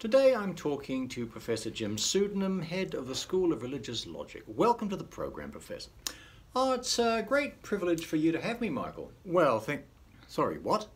Today I'm talking to Professor Jim Pseudonym, head of the School of Religious Logic. Welcome to the program, Professor. Oh, it's a great privilege for you to have me, Michael. Well, Sorry, what?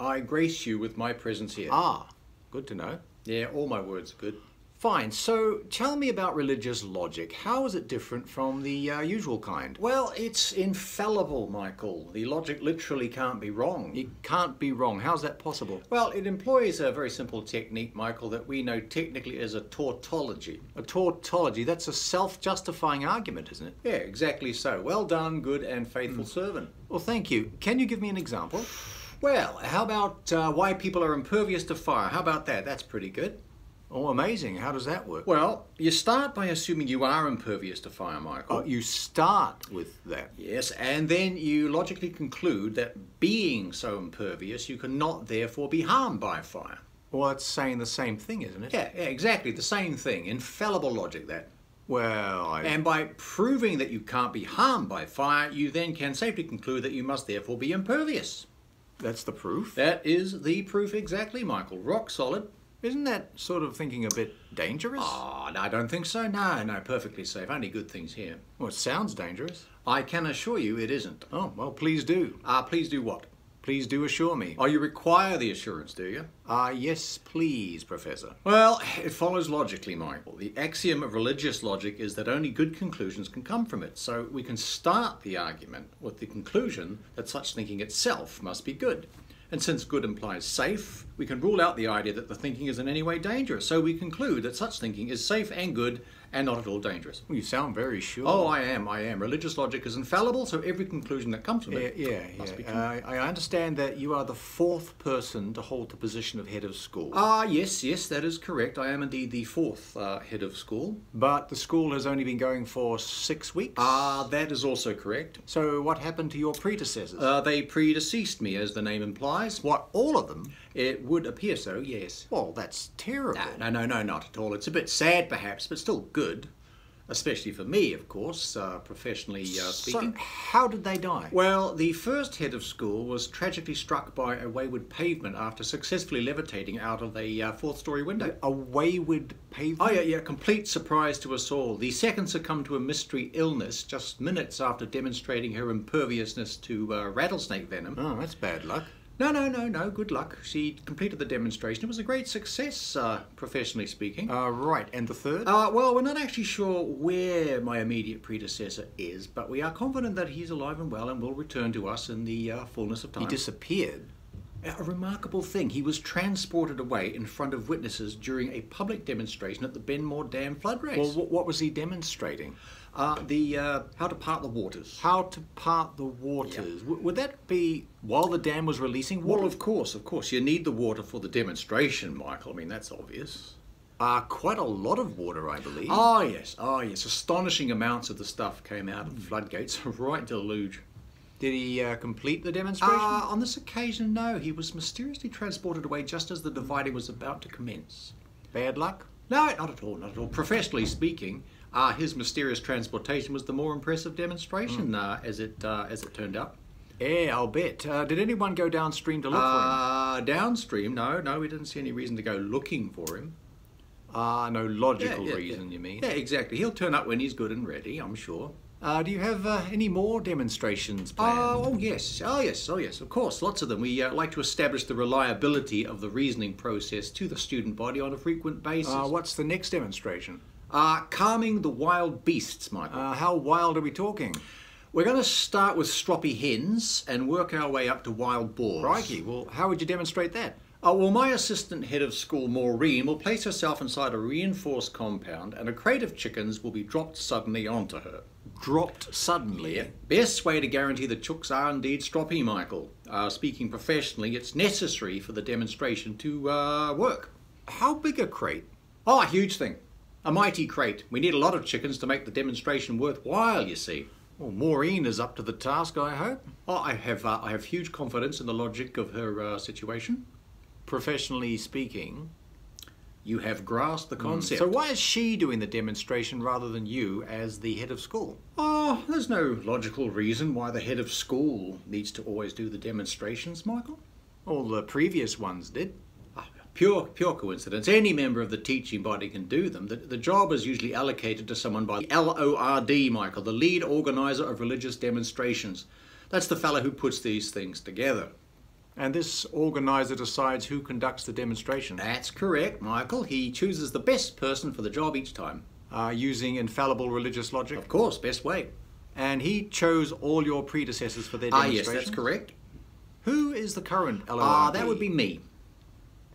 I grace you with my presence here. Ah, good to know. Yeah, all my words are good. Fine, so tell me about religious logic. How is it different from the usual kind? Well, it's infallible, Michael. The logic literally can't be wrong. It can't be wrong. How's that possible? Well, it employs a very simple technique, Michael, that we know technically as a tautology. A tautology? That's a self-justifying argument, isn't it? Yeah, exactly so. Well done, good and faithful servant. Well, thank you. Can you give me an example? Well, how about why people are impervious to fire? How about that? That's pretty good. Oh, amazing. How does that work? Well, you start by assuming you are impervious to fire, Michael. Oh, you start with that. Yes, and then you logically conclude that being so impervious, you cannot therefore be harmed by fire. Well, it's saying the same thing, isn't it? Yeah, exactly, the same thing. Infallible logic, that. Well, And by proving that you can't be harmed by fire, you then can safely conclude that you must therefore be impervious. That's the proof? That is the proof exactly, Michael. Rock solid. Isn't that sort of thinking a bit dangerous? Oh, no, I don't think so. No, perfectly safe. Only good things here. Well, it sounds dangerous. I can assure you it isn't. Oh, well, please do. Please do what? Please do assure me. Oh, you require the assurance, do you? Yes, please, Professor. Well, it follows logically, Michael. The axiom of religious logic is that only good conclusions can come from it. So we can start the argument with the conclusion that such thinking itself must be good. And since good implies safe, we can rule out the idea that the thinking is in any way dangerous. So we conclude that such thinking is safe and good and not at all dangerous. Well, you sound very sure. Oh, I am. Religious logic is infallible, so every conclusion that comes from it must be true. I understand that you are the fourth person to hold the position of head of school. Yes, that is correct. I am indeed the fourth head of school. But the school has only been going for 6 weeks? That is also correct. So what happened to your predecessors? They predeceased me, as the name implies. What, all of them? It would appear so, yes. Well, that's terrible. No, not at all. It's a bit sad, perhaps, but still good. Especially for me, of course, professionally speaking. So, how did they die? Well, the first head of school was tragically struck by a wayward pavement after successfully levitating out of a fourth-story window. A wayward pavement? Oh, yeah, complete surprise to us all. The second succumbed to a mystery illness just minutes after demonstrating her imperviousness to rattlesnake venom. Oh, that's bad luck. No, good luck. She completed the demonstration. It was a great success, professionally speaking. Right, and the third? Well, we're not actually sure where my immediate predecessor is, but we are confident that he's alive and well and will return to us in the fullness of time. He disappeared? A remarkable thing. He was transported away in front of witnesses during a public demonstration at the Benmore Dam flood race. Well, what was he demonstrating? How to part the waters. How to part the waters. Yeah. Would that be while the dam was releasing water? Well, of course. You need the water for the demonstration, Michael. I mean, that's obvious. Quite a lot of water, I believe. Oh, yes. Astonishing amounts of the stuff came out of the floodgates. Right deluge. Did he complete the demonstration? On this occasion, no. He was mysteriously transported away just as the dividing was about to commence. Bad luck? No, not at all. Professionally speaking, his mysterious transportation was the more impressive demonstration, as it turned out. Yeah, I'll bet. Did anyone go downstream to look for him? Downstream? No, we didn't see any reason to go looking for him. No logical reason, you mean? Yeah, exactly. He'll turn up when he's good and ready, I'm sure. Do you have any more demonstrations planned? Oh, yes, of course, lots of them. We like to establish the reliability of the reasoning process to the student body on a frequent basis. What's the next demonstration? Calming the wild beasts, Michael. How wild are we talking? We're going to start with stroppy hens and work our way up to wild boars. Crikey, well, how would you demonstrate that? Well, my assistant head of school, Maureen, will place herself inside a reinforced compound and a crate of chickens will be dropped suddenly onto her. Dropped suddenly? Yeah. Best way to guarantee the chooks are indeed stroppy, Michael. Speaking professionally, it's necessary for the demonstration to work. How big a crate? Oh, a huge thing. A mighty crate. We need a lot of chickens to make the demonstration worthwhile, you see. Well, Maureen is up to the task, I hope. Oh, I have huge confidence in the logic of her situation. Professionally speaking, you have grasped the concept. So why is she doing the demonstration rather than you as the head of school? Oh, there's no logical reason why the head of school needs to always do the demonstrations, Michael. All the previous ones did. pure coincidence. Any member of the teaching body can do them. The job is usually allocated to someone by the LORD, Michael, the lead organizer of religious demonstrations. That's the fellow who puts these things together. And this organizer decides who conducts the demonstration? That's correct, Michael. He chooses the best person for the job each time. Using infallible religious logic? Of course, best way. And he chose all your predecessors for their demonstrations? Yes, that's correct. Who is the current LORD? That would be me.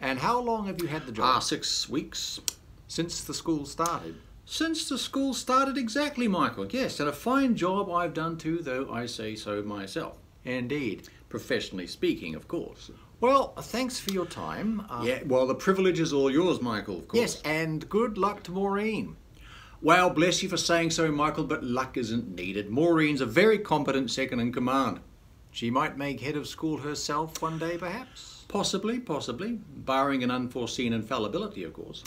And how long have you had the job? 6 weeks. Since the school started? Since the school started, exactly, Michael. Yes, and a fine job I've done too, though I say so myself. Indeed. Professionally speaking, of course. Well, thanks for your time. Well, the privilege is all yours, Michael, of course. Yes, and good luck to Maureen. Well, bless you for saying so, Michael, but luck isn't needed. Maureen's a very competent second in command. She might make head of school herself one day, perhaps? Possibly, barring an unforeseen infallibility, of course.